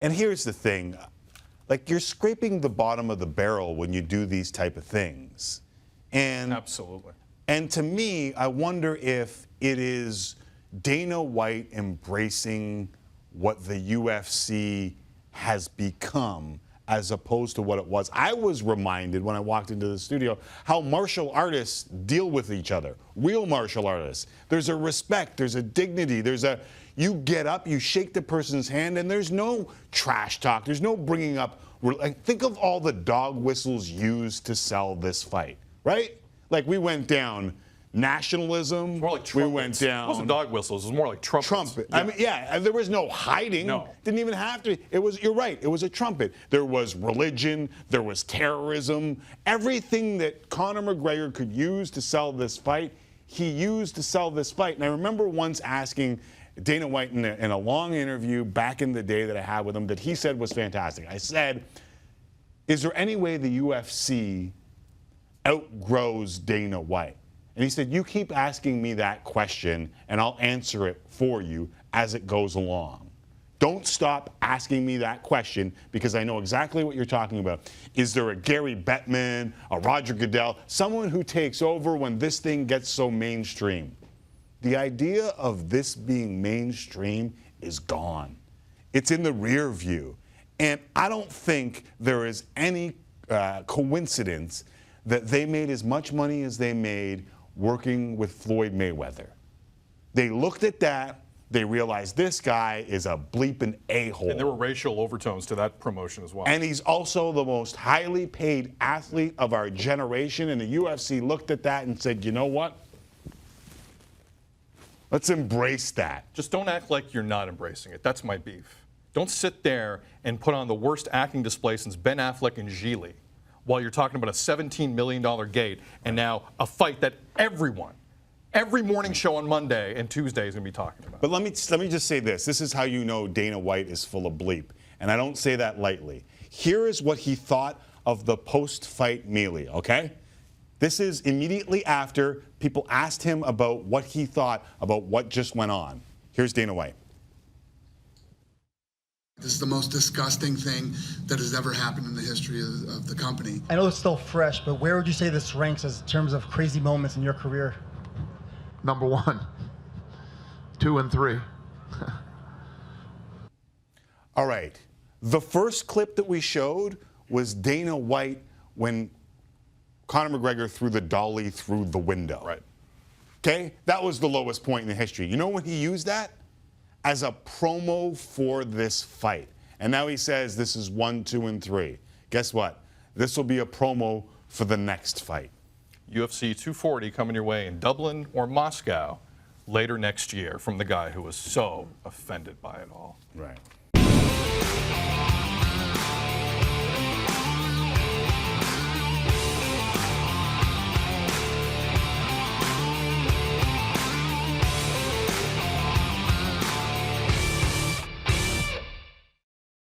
And here's the thing, like, you're scraping the bottom of the barrel when you do these type of things. And absolutely. And to me, I wonder if it is Dana White embracing what the UFC has become as opposed to what it was. I was reminded when I walked into the studio how martial artists deal with each other, real martial artists. There's a respect, there's a dignity, you get up, you shake the person's hand, and there's no trash talk, there's no bringing up. Like, think of all the dog whistles used to sell this fight, right? Like, we went down nationalism. More like trumpets. We went down. It wasn't dog whistles. It was more like trumpets. Trumpet. Yeah. I mean, yeah. There was no hiding. No. Didn't even have to. It was. You're right. It was a trumpet. There was religion. There was terrorism. Everything that Conor McGregor could use to sell this fight, he used to sell this fight. And I remember once asking Dana White in a long interview back in the day that I had with him that he said was fantastic. I said, "Is there any way the UFC outgrows Dana White?" And he said, "You keep asking me that question, and I'll answer it for you as it goes along. Don't stop asking me that question, because I know exactly what you're talking about. Is there a Gary Bettman, a Roger Goodell, someone who takes over when this thing gets so mainstream?" The idea of this being mainstream is gone. It's in the rear view. And I don't think there is any coincidence that they made as much money as they made working with Floyd Mayweather. They looked at that, they realized this guy is a bleeping a-hole. And there were racial overtones to that promotion as well. And he's also the most highly paid athlete of our generation, and the UFC looked at that and said, you know what? Let's embrace that. Just don't act like you're not embracing it. That's my beef. Don't sit there and put on the worst acting display since Ben Affleck and Gigli, while you're talking about a $17 million gate and now a fight that every morning show on Monday and Tuesday is going to be talking about. But let me just say this. This is how you know Dana White is full of bleep. And I don't say that lightly. Here is what he thought of the post-fight melee, okay? This is immediately after people asked him about what he thought about what just went on. Here's Dana White. This is the most disgusting thing that has ever happened in the history of the company. I know it's still fresh, but where would you say this ranks as in terms of crazy moments in your career? Number 1, 2, and 3. All right. The first clip that we showed was Dana White when Conor McGregor threw the dolly through the window. Right. Okay? That was the lowest point in the history. You know when he used that? As a promo for this fight. And now he says this is 1, 2, and 3. Guess what? This will be a promo for the next fight. UFC 240 coming your way in Dublin or Moscow later next year from the guy who was so offended by it all. Right.